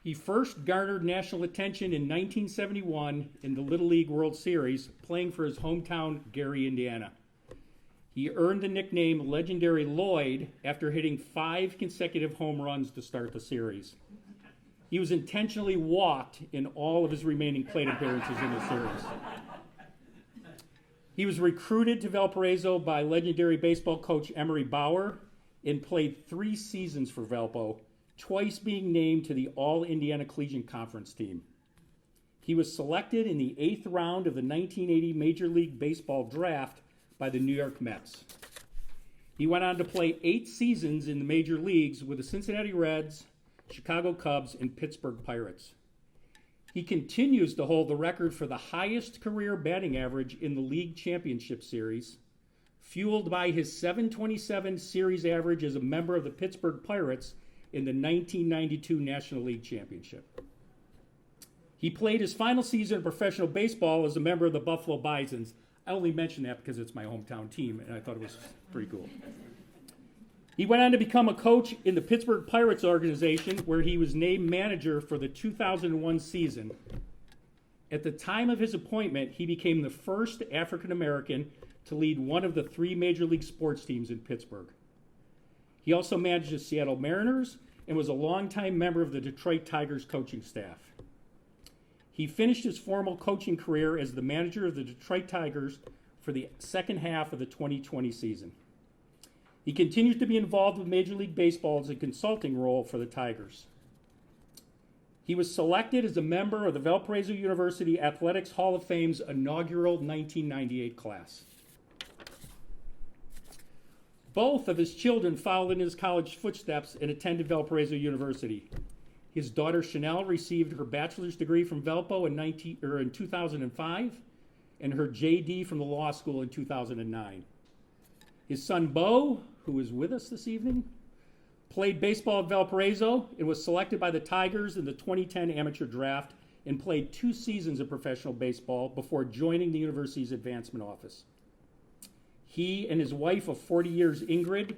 He first garnered national attention in 1971 in the Little League World Series, playing for his hometown, Gary, Indiana. He earned the nickname Legendary Lloyd after hitting 5 consecutive home runs to start the series. He was intentionally walked in all of his remaining plate appearances in the series. He was recruited to Valparaiso by legendary baseball coach Emery Bauer and played 3 seasons for Valpo, twice being named to the All-Indiana Collegiate Conference team. He was selected in the 8th round of the 1980 Major League Baseball draft by the New York Mets. He went on to play 8 seasons in the major leagues with the Cincinnati Reds, Chicago Cubs, and Pittsburgh Pirates. He continues to hold the record for the highest career batting average in the league championship series, fueled by his .727 series average as a member of the Pittsburgh Pirates in the 1992 National League Championship. He played his final season of professional baseball as a member of the Buffalo Bisons. I only mention that because it's my hometown team, and I thought it was pretty cool. He went on to become a coach in the Pittsburgh Pirates organization, where he was named manager for the 2001 season. At the time of his appointment, he became the first African American to lead one of the 3 major league sports teams in Pittsburgh. He also managed the Seattle Mariners and was a longtime member of the Detroit Tigers coaching staff. He finished his formal coaching career as the manager of the Detroit Tigers for the second half of the 2020 season. He continues to be involved with Major League Baseball as a consulting role for the Tigers. He was selected as a member of the Valparaiso University Athletics Hall of Fame's inaugural 1998 class. Both of his children followed in his college footsteps and attended Valparaiso University. His daughter Schenell received her bachelor's degree from Valpo in 2005 and her JD from the law school in 2009. His son Bo, who is with us this evening, played baseball at Valparaiso and was selected by the Tigers in the 2010 amateur draft and played 2 seasons of professional baseball before joining the university's advancement office. He and his wife of 40 years, Ingrid,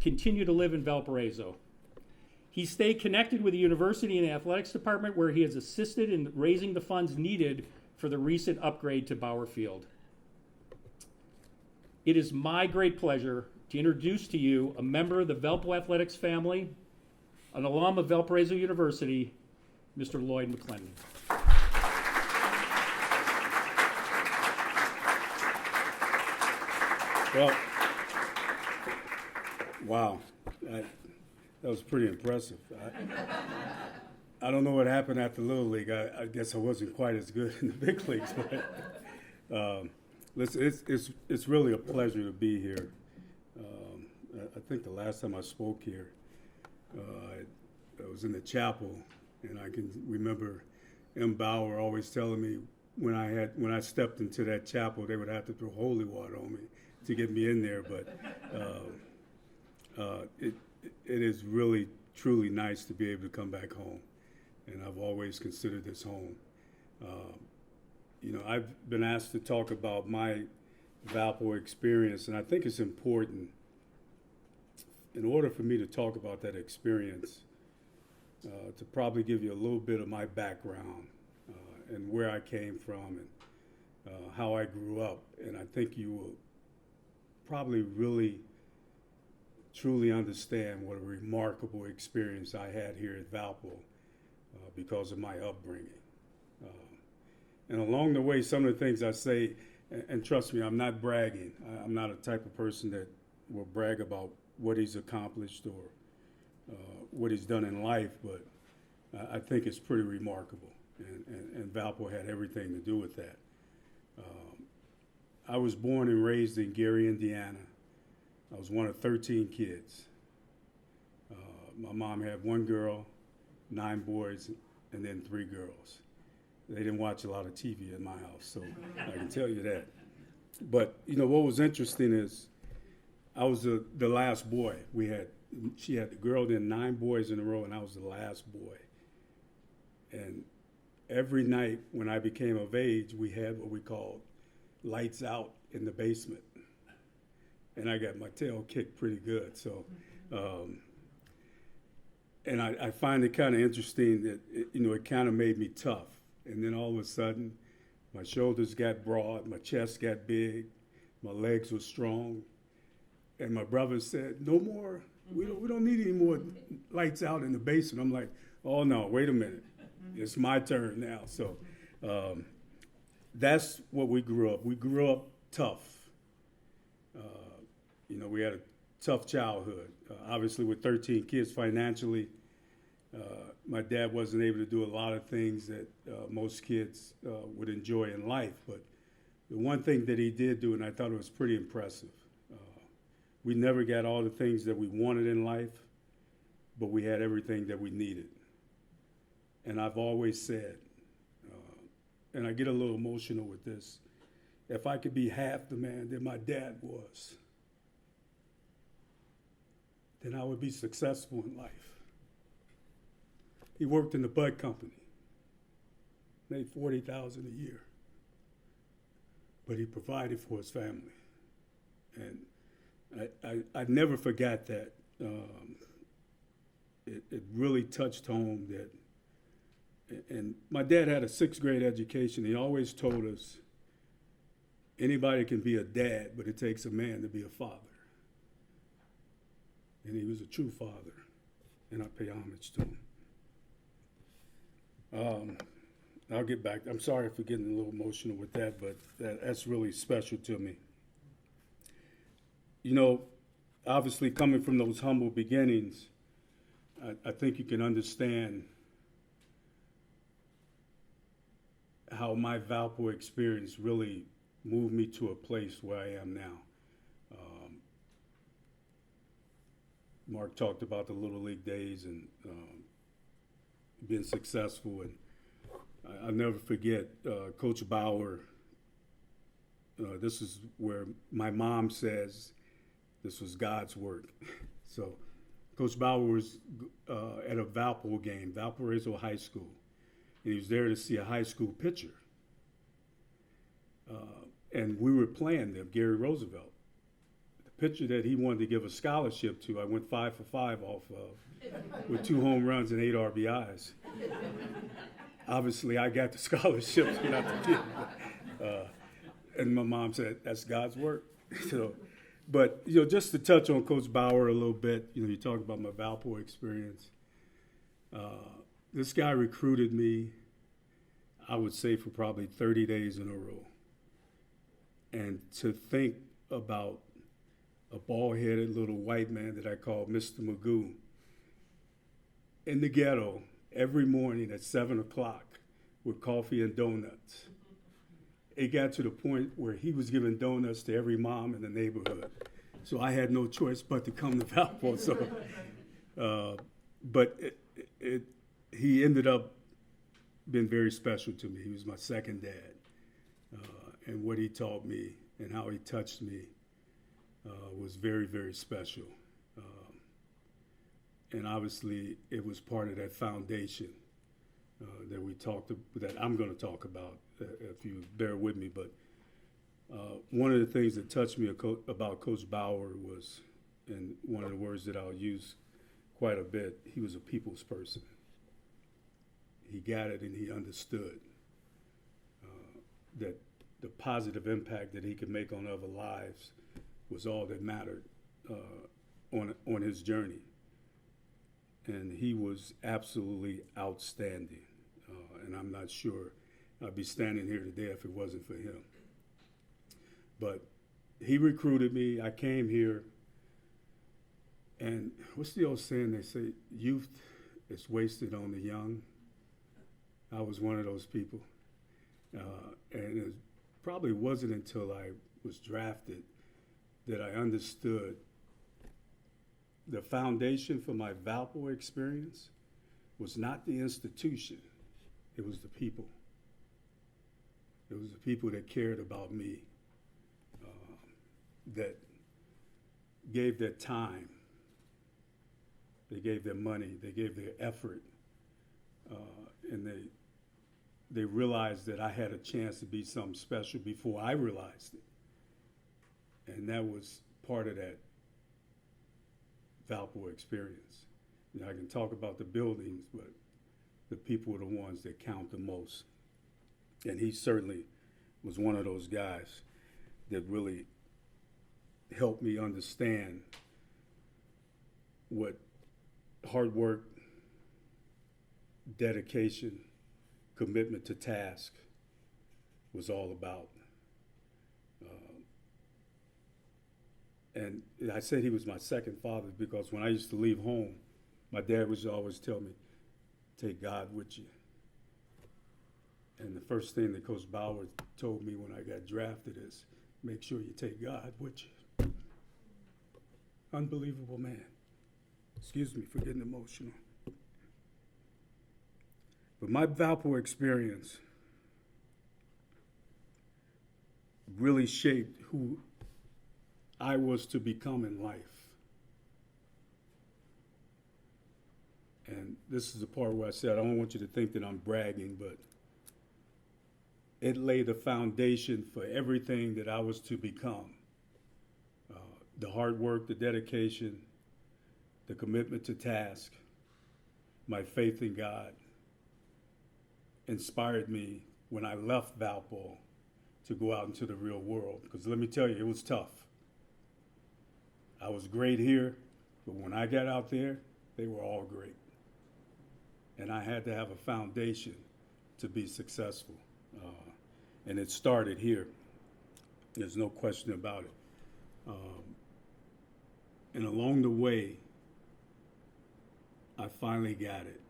continue to live in Valparaiso. He stayed connected with the university and the athletics department, where he has assisted in raising the funds needed for the recent upgrade to Bauer Field. It is my great pleasure to introduce to you a member of the Valpo Athletics family, an alum of Valparaiso University, Mr. Lloyd McClendon. Well, wow, that was pretty impressive. I don't know what happened after Little League. I guess I wasn't quite as good in the big leagues, but it's really a pleasure to be here. I think the last time I spoke here, I was in the chapel, and I can remember M. Bauer always telling me when I stepped into that chapel, they would have to throw holy water on me to get me in there. But it is really, truly nice to be able to come back home, and I've always considered this home. I've been asked to talk about my Valpo experience, and I think it's important, in order for me to talk about that experience, to probably give you a little bit of my background and where I came from and how I grew up. And I think you will probably really, truly understand what a remarkable experience I had here at Valpo because of my upbringing. And along the way, some of the things I say, and trust me, I'm not bragging. I'm not a type of person that will brag about what he's accomplished or what he's done in life, but I think it's pretty remarkable. And Valpo had everything to do with that. I was born and raised in Gary, Indiana. I was one of 13 kids. My mom had 1 girl, 9 boys, and then 3 girls. They didn't watch a lot of TV in my house, so I can tell you that. But, what was interesting is I was the last boy. She had the girl, then 9 boys in a row, and I was the last boy. And every night when I became of age, we had what we called lights out in the basement. And I got my tail kicked pretty good. So And I find it kind of interesting that, it kind of made me tough. And then all of a sudden, my shoulders got broad, my chest got big, my legs were strong. And my brother said, no more, we don't need any more lights out in the basement. I'm like, oh no, wait a minute. It's my turn now. So that's what we grew up. We grew up tough. We had a tough childhood. Obviously, with 13 kids financially, my dad wasn't able to do a lot of things that most kids would enjoy in life. But the one thing that he did do, and I thought it was pretty impressive, we never got all the things that we wanted in life, but we had everything that we needed. And I've always said, and I get a little emotional with this, if I could be half the man that my dad was, then I would be successful in life. He worked in the bud company, made $40,000 a year, but he provided for his family. And I never forgot that. It really touched home that, and my dad had a 6th grade education. He always told us, anybody can be a dad, but it takes a man to be a father. And he was a true father, and I pay homage to him. I'll get back. I'm sorry for getting a little emotional with that, but that's really special to me. Obviously coming from those humble beginnings, I think you can understand how my Valpo experience really moved me to a place where I am now. Mark talked about the Little League days and being successful, and I'll never forget Coach Bauer. This is where my mom says this was God's work. So Coach Bauer was at a Valpo game, Valparaiso High School, and he was there to see a high school pitcher. And we were playing them, Gary Roosevelt. The pitcher that he wanted to give a scholarship to, I went 5 for 5 off of, with 2 home runs and 8 RBIs. Obviously, I got the scholarships, not the kid. And my mom said, that's God's work. So, but, just to touch on Coach Bauer a little bit, you talk about my Valpo experience. This guy recruited me, I would say, for probably 30 days in a row. And to think about a bald-headed little white man that I called Mr. Magoo in the ghetto every morning at 7 o'clock with coffee and donuts. It got to the point where he was giving donuts to every mom in the neighborhood. So I had no choice but to come to Valpo. So, but he ended up being very special to me. He was my second dad. And what he taught me and how he touched me was very, very special. And obviously, it was part of that foundation that I'm going to talk about, if you bear with me. But one of the things that touched me about Coach Bauer was, and one of the words that I'll use quite a bit, he was a people's person. He got it and he understood that the positive impact that he could make on other lives was all that mattered on his journey. And he was absolutely outstanding. And I'm not sure I'd be standing here today if it wasn't for him. But he recruited me. I came here. And what's the old saying? They say, youth is wasted on the young. I was one of those people. And it probably wasn't until I was drafted that I understood the foundation for my Valpo experience was not the institution, it was the people. It was the people that cared about me, that gave their time, they gave their money, they gave their effort, and they realized that I had a chance to be something special before I realized it. And that was part of that Valpo experience. You know, I can talk about the buildings, but the people are the ones that count the most. And he certainly was one of those guys that really helped me understand what hard work, dedication, commitment to task was all about. And I said he was my second father because when I used to leave home, my dad would always tell me, take God with you. And the first thing that Coach Bauer told me when I got drafted is, make sure you take God with you. Unbelievable man. Excuse me for getting emotional. But my Valpo experience really shaped who I was to become in life. And this is the part where I said, I don't want you to think that I'm bragging, but it laid the foundation for everything that I was to become. The hard work, the dedication, the commitment to task, my faith in God inspired me when I left Valpo to go out into the real world. Because let me tell you, it was tough. I was great here, but when I got out there, they were all great. And I had to have a foundation to be successful. And it started here. There's no question about it. And along the way, I finally got it.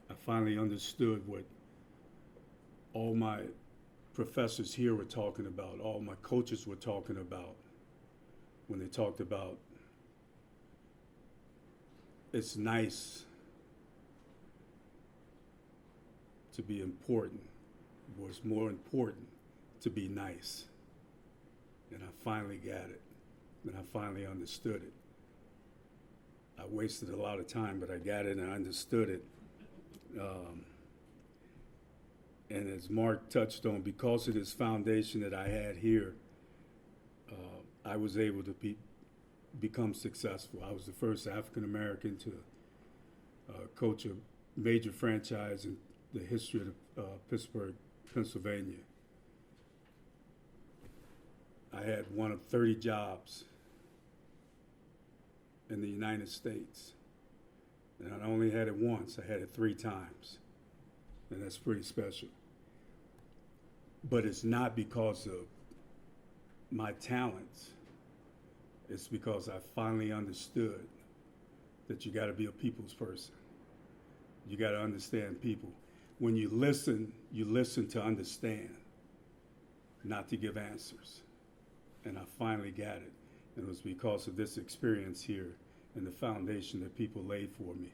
I finally understood what all my professors here were talking about, all my coaches were talking about when they talked about it's nice to be important. What's more important to be nice. And I finally got it. And I finally understood it. I wasted a lot of time, but I got it and I understood it. And as Mark touched on, because of this foundation that I had here, I was able to become successful. I was the first African American to coach a major franchise in the history of Pittsburgh, Pennsylvania. I had one of 30 jobs in the United States. And I only had it once, I had it 3 times. And that's pretty special. But it's not because of my talents. It's because I finally understood that you got to be a people's person. You got to understand people. When you listen to understand, not to give answers. And I finally got it. And it was because of this experience here and the foundation that people laid for me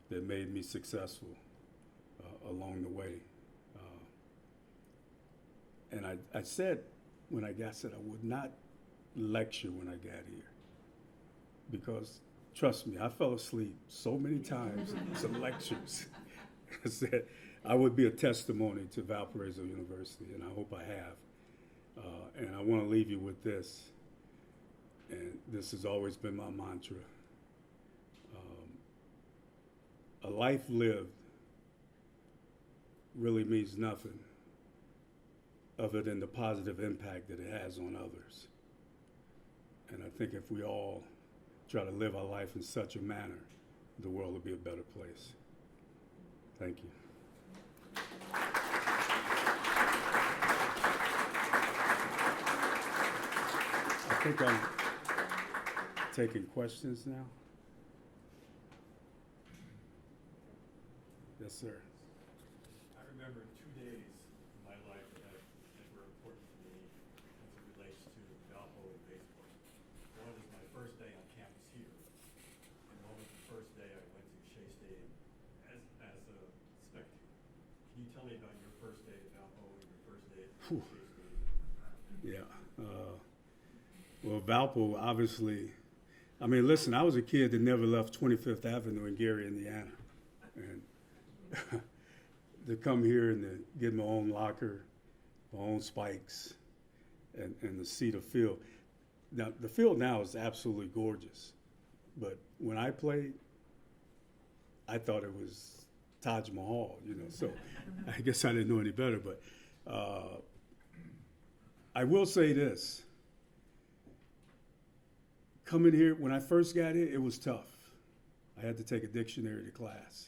that made me successful along the way. And I said when I got said I would not lecture when I got here because trust me, I fell asleep so many times in some lectures. I said I would be a testimony to Valparaiso University, and I hope I have. And I want to leave you with this, and this has always been my mantra. A life lived really means nothing other than the positive impact that it has on others. And I think if we all try to live our life in such a manner, the world will be a better place. Thank you. I think I'm taking questions now. Yes, sir. I remember 2 days in my life that were important to me as it relates to Valpo and baseball. One is my first day on campus here, and one was the first day I went to Shea Stadium as a spectator. Can you tell me about your first day at Valpo and your first day at Shea Stadium? Yeah. Well, Valpo, obviously, I mean, listen, I was a kid that never left 25th Avenue in Gary, Indiana. And to come here and to get my own locker, my own spikes, and to see the field. Now, the field now is absolutely gorgeous. But when I played, I thought it was Taj Mahal, you know, so I guess I didn't know any better. But I will say this. Coming here, when I first got here, it was tough. I had to take a dictionary to class.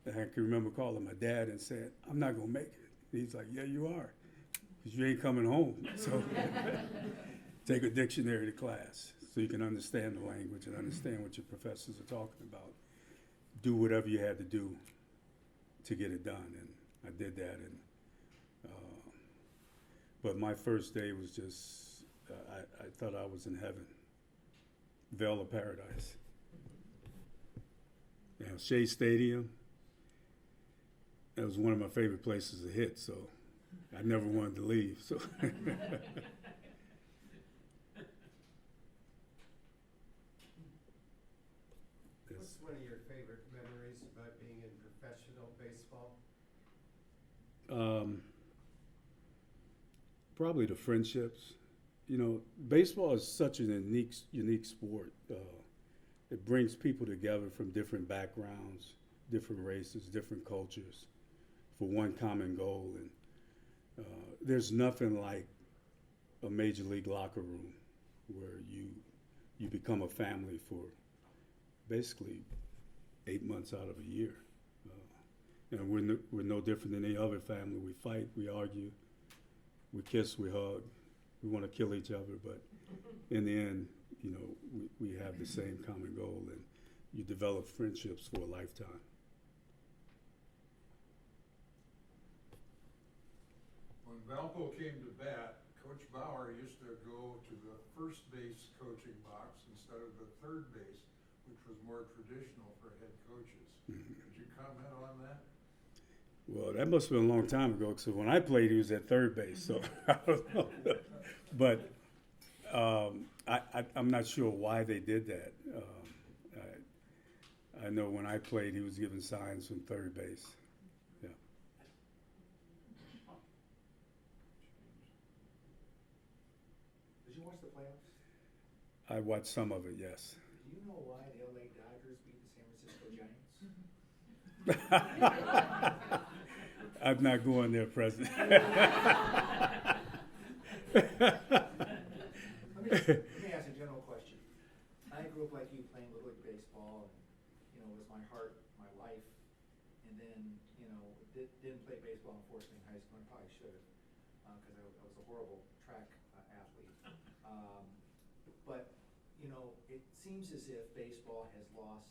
I can remember calling my dad and saying, "I'm not going to make it." He's like, "Yeah, you are, because you ain't coming home." So take a dictionary to class so you can understand the language and understand what your professors are talking about. Do whatever you had to do to get it done, and I did that. And but my first day was just, I thought I was in heaven, Vale of Paradise. You know, Shea Stadium. That was one of my favorite places to hit, so I never wanted to leave. So. What's one of your favorite memories about being in professional baseball? Probably the friendships. You know, baseball is such an unique sport. It brings people together from different backgrounds, different races, different cultures, for one common goal. And there's nothing like a major league locker room where you become a family for basically 8 months out of a year. And we're no different than any other family. We fight, we argue, we kiss, we hug. We want to kill each other, but in the end, you know, we have the same common goal, and you develop friendships for a lifetime. When Valpo came to bat, Coach Bauer used to go to the first base coaching box instead of the third base, which was more traditional for head coaches. Mm-hmm. Could you comment on that? Well, that must have been a long time ago, because when I played, he was at third base, so I don't know. But I'm not sure why they did that. I know when I played, he was giving signs from third base. Yeah. Did you watch the playoffs? I watched some of it, yes. Do you know why the LA Dodgers beat the San Francisco Giants? I'm not going there, President. Let me ask a general question. I grew up like you, playing Little League baseball, and it was my heart, my life. And then, didn't play baseball, unfortunately, in high school. I probably should have, because I was a horrible track athlete. But it seems as if baseball has lost.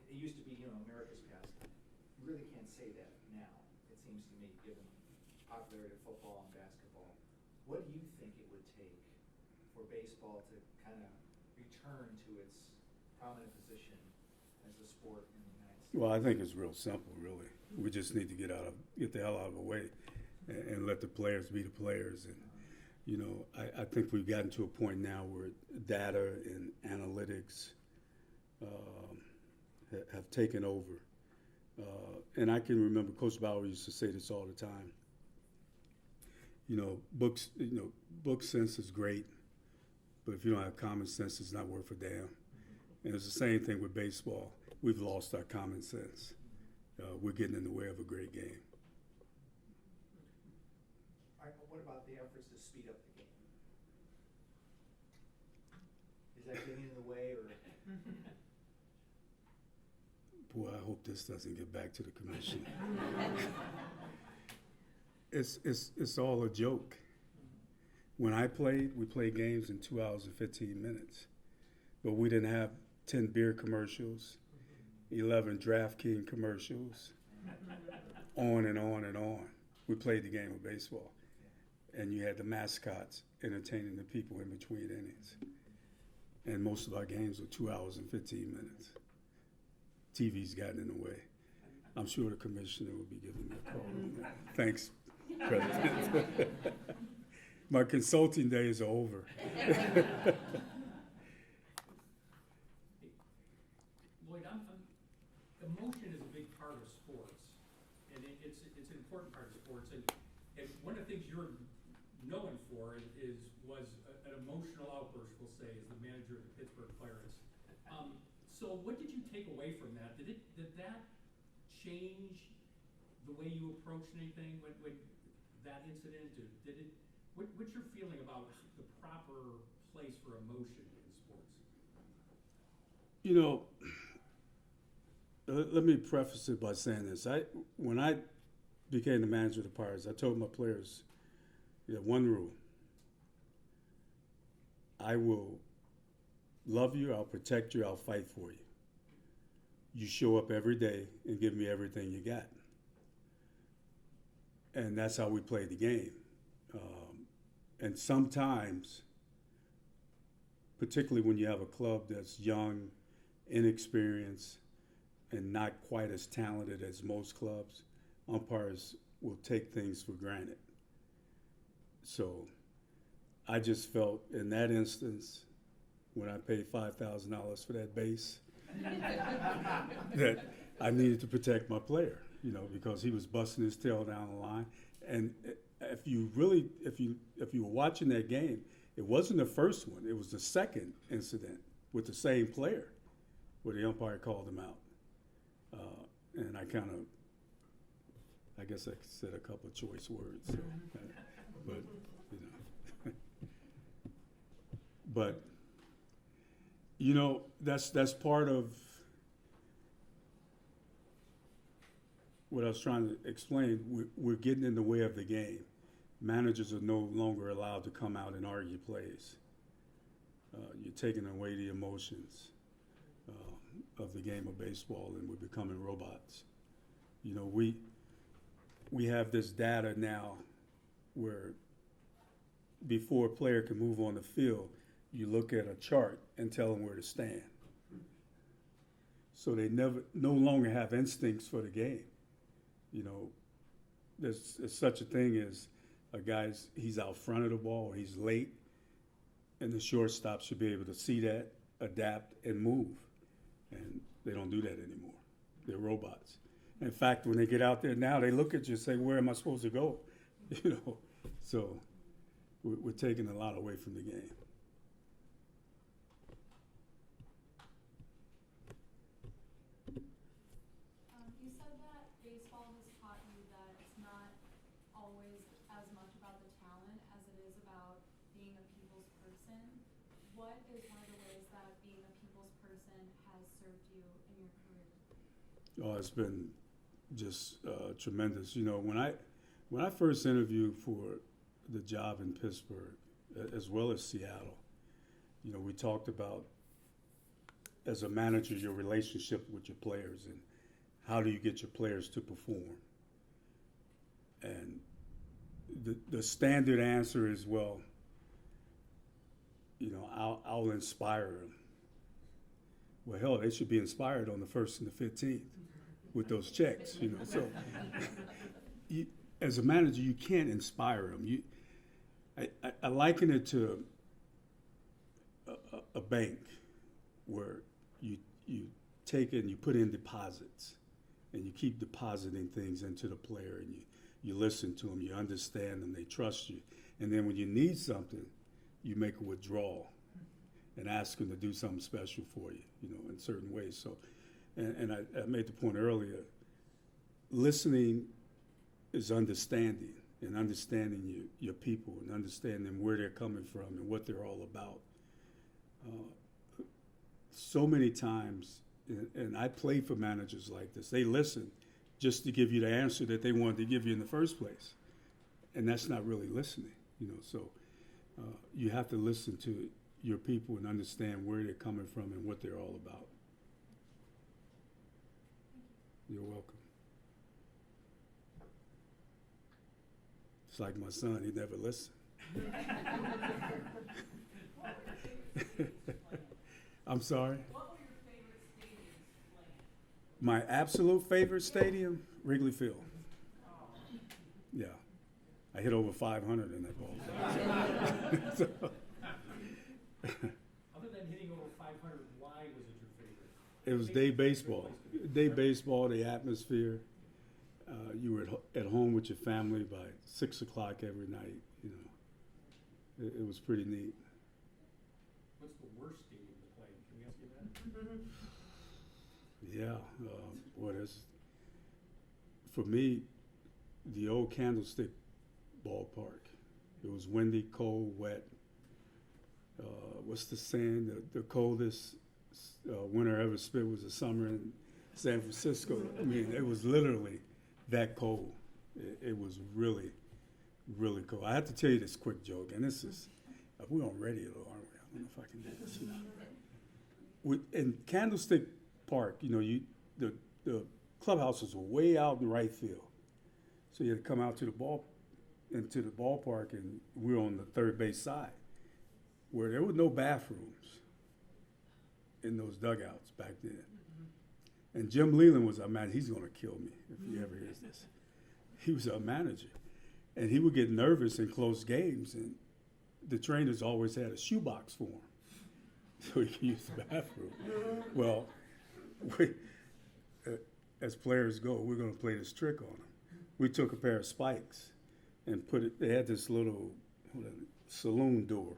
It used to be, America's pastime. You really can't say that now. It seems to me, given popularity of football and basketball. What do you think it would take for baseball to kind of return to its prominent position as a sport in the United States? Well, I think it's real simple, really. We just need to get the hell out of the way and let the players be the players. And, I think we've gotten to a point now where data and analytics have taken over. And I can remember Coach Bauer used to say this all the time. Book sense is great, but if you don't have common sense, it's not worth a damn. And it's the same thing with baseball. We've lost our common sense. We're getting in the way of a great game. What about the efforts to speed up the game? Is that getting in the way, or? Boy, I hope this doesn't get back to the commission. It's all a joke. When I played, we played games in 2 hours and 15 minutes. But we didn't have 10 beer commercials, 11 DraftKings commercials, on and on and on. We played the game of baseball. And you had the mascots entertaining the people in between innings. And most of our games were 2 hours and 15 minutes. TV's gotten in the way. I'm sure the commissioner will be giving me a call on that. Thanks, President. My consulting days are over. Lloyd, emotion is a big part of sports, and it's an important part of sports. And one of the things you're known for was an emotional outburst, we'll say, as the manager of the Pittsburgh Pirates. So what did you take away from that? Did that change the way you approached anything when that incident? What's your feeling about the proper place for emotion in sports? You know, let me preface it by saying this. When I became the manager of the Pirates, I told my players, one rule. I will love you, I'll protect you, I'll fight for you. You show up every day and give me everything you got. And that's how we played the game. And sometimes, particularly when you have a club that's young, inexperienced, and not quite as talented as most clubs, umpires will take things for granted. So I just felt in that instance, when I paid $5,000 for that base, that I needed to protect my player, because he was busting his tail down the line. And if you were watching that game, it wasn't the first one, it was the second incident with the same player where the umpire called him out. And I guess I said a couple of choice words, so, but, but, that's part of what I was trying to explain. We're getting in the way of the game. Managers are no longer allowed to come out and argue plays. You're taking away the emotions of the game of baseball, and we're becoming robots. We have this data now where before a player can move on the field, you look at a chart and tell them where to stand. So they no longer have instincts for the game. There's such a thing as he's out front of the ball, or he's late, and the shortstop should be able to see that, adapt, and move. And they don't do that anymore. They're robots. In fact, when they get out there now, they look at you and say, where am I supposed to go? So we're taking a lot away from the game. You said that baseball has taught you that it's not always as much about the talent as it is about being a people's person. What is one of the ways that being a people's person has served you in your career? Oh, it's been just tremendous. When I first interviewed for the job in Pittsburgh, as well as Seattle, we talked about, as a manager, your relationship with your players and how do you get your players to perform. And the standard answer is, well, I'll inspire them. Well, hell, they should be inspired on the 1st and the 15th with those checks, So, as a manager, you can't inspire them. I liken it to a bank where you take it and you put in deposits, and you keep depositing things into the player, and you listen to them, you understand them, they trust you. And then when you need something, you make a withdrawal and ask them to do something special for you, in certain ways. So, and I made the point earlier, listening is understanding, and understanding your people, and understanding where they're coming from and what they're all about. So many times, and I play for managers like this, they listen just to give you the answer that they wanted to give you in the first place. And that's not really listening, So you have to listen to your people and understand where they're coming from and what they're all about. You're welcome. It's like my son, he never listened. I'm sorry? What were your favorite stadiums playing? My absolute favorite stadium, Wrigley Field. Yeah. I hit over 500 in that ball. So. Other than hitting over 500, why was it your favorite? It was day baseball. Day baseball, the atmosphere. You were at home with your family by 6 o'clock every night. It was pretty neat. What's the worst stadium to play? Can we ask you that? Yeah, for me, the old Candlestick ballpark. It was windy, cold, wet. What's the saying? The coldest winter ever spent was the summer in San Francisco. I mean, it was literally that cold. It was really, really cold. I have to tell you this quick joke, and this is, we're on radio, aren't we? I don't know if I can do this. In Candlestick Park, the clubhouses were way out in right field. So you had to come out into the ballpark, and we were on the third base side, where there were no bathrooms in those dugouts back then. And Jim Leland was our manager. He's going to kill me if he ever hears this. He was our manager. And he would get nervous in close games, and the trainers always had a shoebox for him so he could use the bathroom. Well, as players go, we're going to play this trick on them. We took a pair of spikes and they had this little saloon door.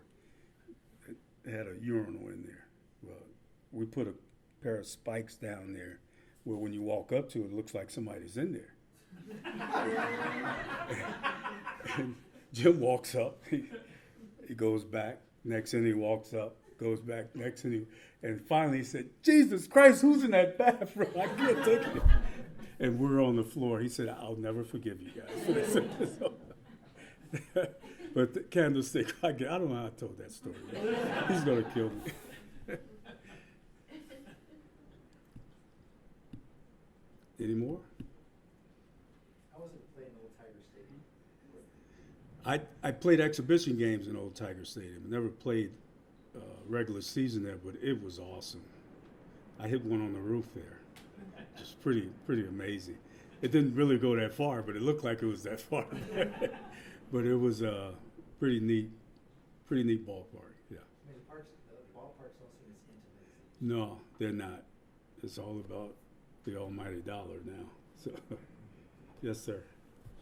It had a urinal in there. Well, we put a pair of spikes down there where when you walk up to it, it looks like somebody's in there. And Jim walks up, he goes back, next thing he walks up, goes back, next thing and finally he said, "Jesus Christ, who's in that bathroom? I can't take it." And we're on the floor. He said, "I'll never forgive you guys." But the Candlestick, I don't know how I told that story. He's going to kill me. Any more? How was it playing Old Tiger Stadium? I played exhibition games in Old Tiger Stadium. I never played regular season there, but it was awesome. I hit one on the roof there. It was pretty amazing. It didn't really go that far, but it looked like it was that far. But it was a pretty neat ballpark. Yeah. I mean, the ballparks don't seem as intimate. No, they're not. It's all about the almighty dollar now. So, yes, sir.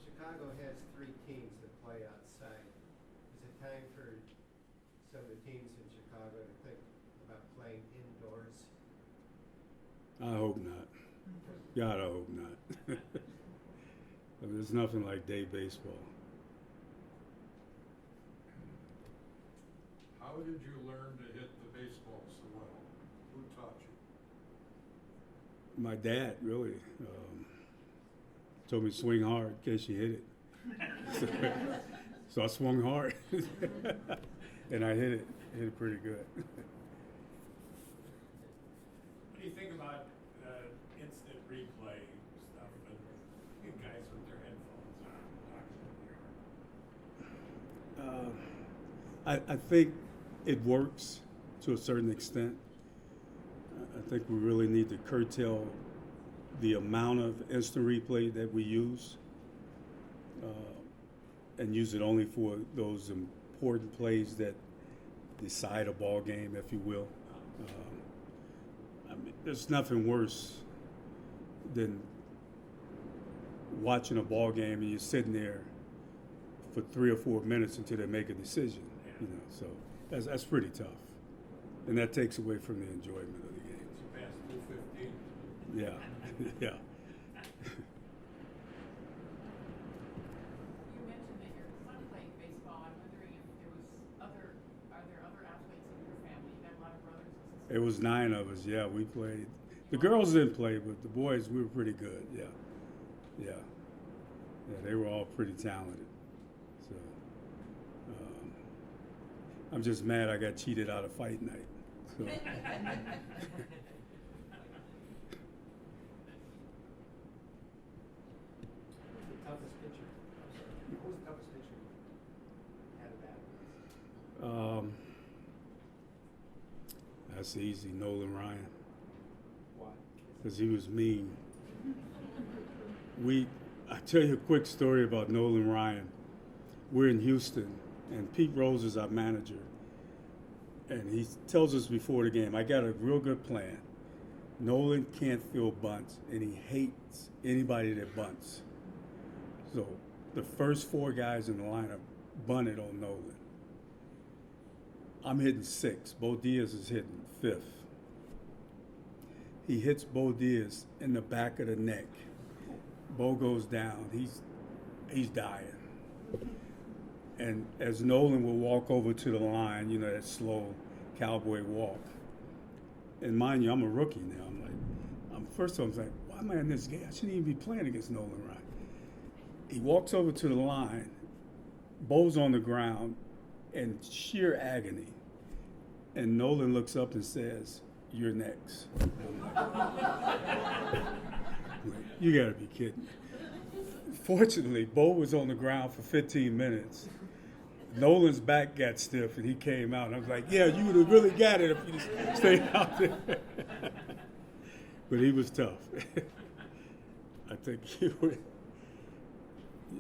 Chicago has 3 teams that play outside. Is it time for some of the teams in Chicago to think about playing indoors? I hope not. God, I hope not. I mean, there's nothing like day baseball. How did you learn to hit the baseball so well? Who taught you? My dad, really. Told me to swing hard in case you hit it. So I swung hard. And I hit it pretty good. What do you think about instant replay stuff and guys with their headphones on? I think it works to a certain extent. I think we really need to curtail the amount of instant replay that we use and use it only for those important plays that decide a ball game, if you will. I mean, there's nothing worse than watching a ball game and you're sitting there for 3 or 4 minutes until they make a decision. So that's pretty tough, and that takes away from the enjoyment of the game. It's past 2:15. Yeah, yeah. You mentioned that your son played baseball. I'm wondering if are there other athletes in your family? You got a lot of brothers and sisters? It was 9 of us. Yeah, we played. The girls didn't play, but the boys, we were pretty good. Yeah. They were all pretty talented. So I'm just mad I got cheated out of fight night. So. Who's the toughest pitcher? I'm sorry. Who was the toughest pitcher you had a battle with? That's easy, Nolan Ryan, Why? because he was mean. I tell you a quick story about Nolan Ryan. We're in Houston, and Pete Rose is our manager. And he tells us before the game, I got a real good plan. Nolan can't field bunts, and he hates anybody that bunts. So the first 4 guys in the lineup bunted on Nolan. I'm hitting 6th. Bo Diaz is hitting 5th. he hits Bo Diaz in the back of the neck. Bo goes down. He's dying. And as Nolan will walk over to the line, you know, that slow cowboy walk. And mind you, I'm a rookie now. First of all, I'm like, why am I in this game? I shouldn't even be playing against Nolan Ryan. He walks over to the line. Bo's on the ground in sheer agony. And Nolan looks up and says, "You're next." You gotta be kidding me. Fortunately, Bo was on the ground for 15 minutes. Nolan's back got stiff and he came out. And I was like, yeah, you would have really got it if you just stayed out there. But he was tough. I think he would.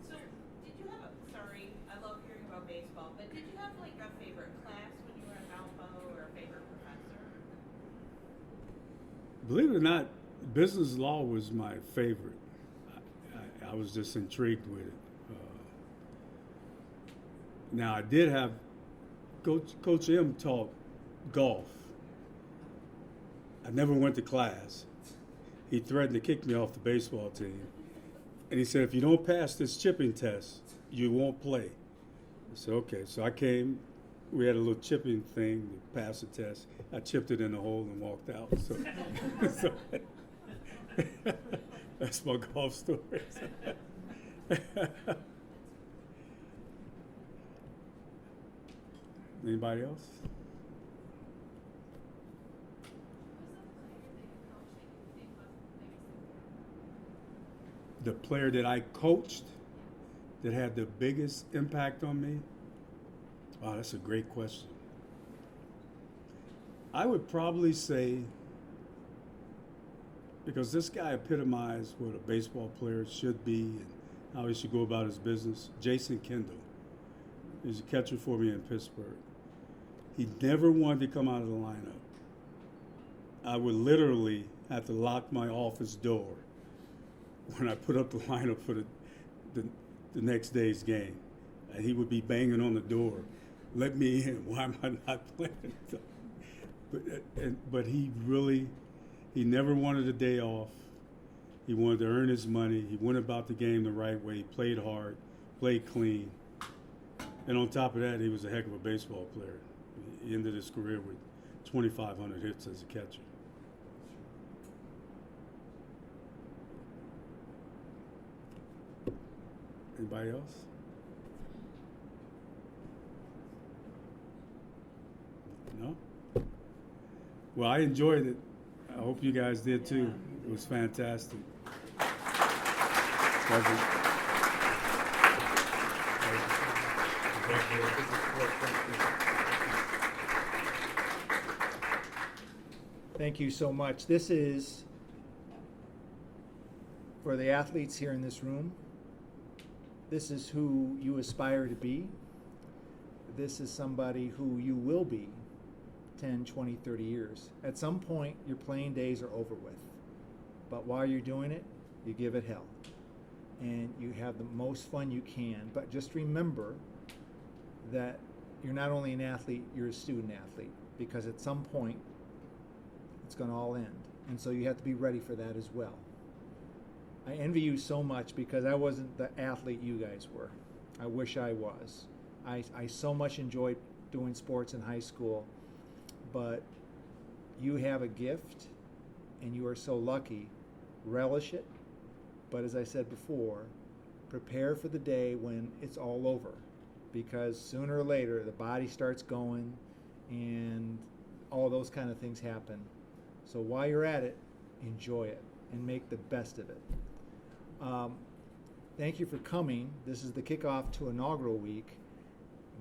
So, did you have sorry, I love hearing about baseball, but did you have like a favorite class when you were at Valpo or a favorite professor? Believe it or not, business law was my favorite. I was just intrigued with it. Now, I did have, Coach M taught golf. I never went to class. He threatened to kick me off the baseball team. And he said, if you don't pass this chipping test, you won't play. I said, okay. So I came. We had a little chipping thing to pass the test. I chipped it in the hole and walked out. So, so that's my golf story. Anybody else? The player that I coached that had the biggest impact on me? Oh, that's a great question. I would probably say, because this guy epitomized what a baseball player should be and how he should go about his business, Jason Kendall. He's a catcher for me in Pittsburgh. He never wanted to come out of the lineup. I would literally have to lock my office door when I put up the lineup for the next day's game. And he would be banging on the door. Let me in. Why am I not playing? But he never wanted a day off. He wanted to earn his money. He went about the game the right way. He played hard, played clean. And on top of that, he was a heck of a baseball player. He ended his career with 2,500 hits as a catcher. Anybody else? No? Well, I enjoyed it. I hope you guys did too. It was fantastic. Thank you so much. This is for the athletes here in this room. This is who you aspire to be. This is somebody who you will be 10, 20, 30 years. At some point, your playing days are over with. But while you're doing it, you give it hell. And you have the most fun you can. But just remember that you're not only an athlete, you're a student athlete. Because at some point, it's going to all end. And so you have to be ready for that as well. I envy you so much because I wasn't the athlete you guys were. I wish I was. I so much enjoyed doing sports in high school, but you have a gift and you are so lucky. Relish it, but as I said before, prepare for the day when it's all over, because sooner or later the body starts going and all those kind of things happen. So while you're at it, enjoy it and make the best of it. Thank you for coming. This is the kickoff to inaugural week.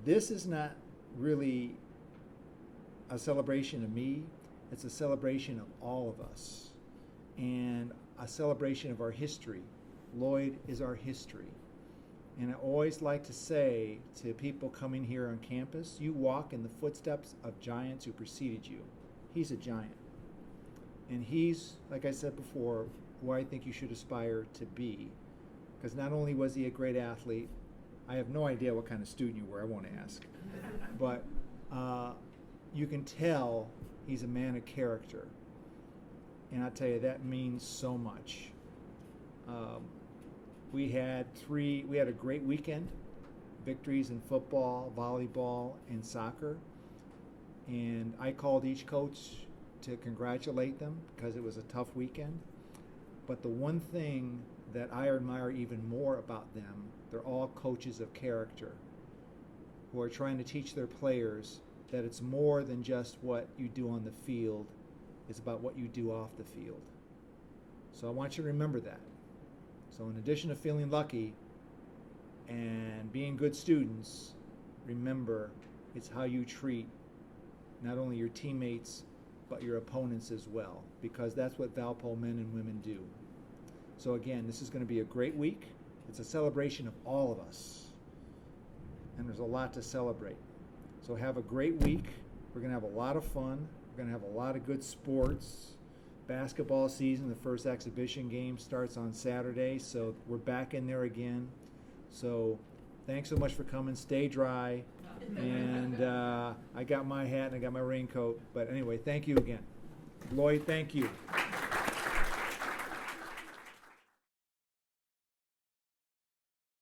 This is not really a celebration of me. It's a celebration of all of us and a celebration of our history. Lloyd is our history. And I always like to say to people coming here on campus, you walk in the footsteps of giants who preceded you. He's a giant. And he's, like I said before, who I think you should aspire to be. Because not only was he a great athlete, I have no idea what kind of student you were, I won't ask. But you can tell he's a man of character. And I tell you, that means so much. We had a great weekend, victories in football, volleyball, and soccer. And I called each coach to congratulate them because it was a tough weekend. But the one thing that I admire even more about them, they're all coaches of character who are trying to teach their players that it's more than just what you do on the field, it's about what you do off the field. So I want you to remember that. So in addition to feeling lucky and being good students, remember it's how you treat not only your teammates but your opponents as well, because that's what Valpo men and women do. So again, this is going to be a great week. It's a celebration of all of us, and there's a lot to celebrate. So have a great week. We're going to have a lot of fun. We're going to have a lot of good sports. Basketball season, the first exhibition game starts on Saturday, so we're back in there again. So thanks so much for coming. Stay dry. And I got my hat and I got my raincoat. But anyway, thank you again. Lloyd, thank you.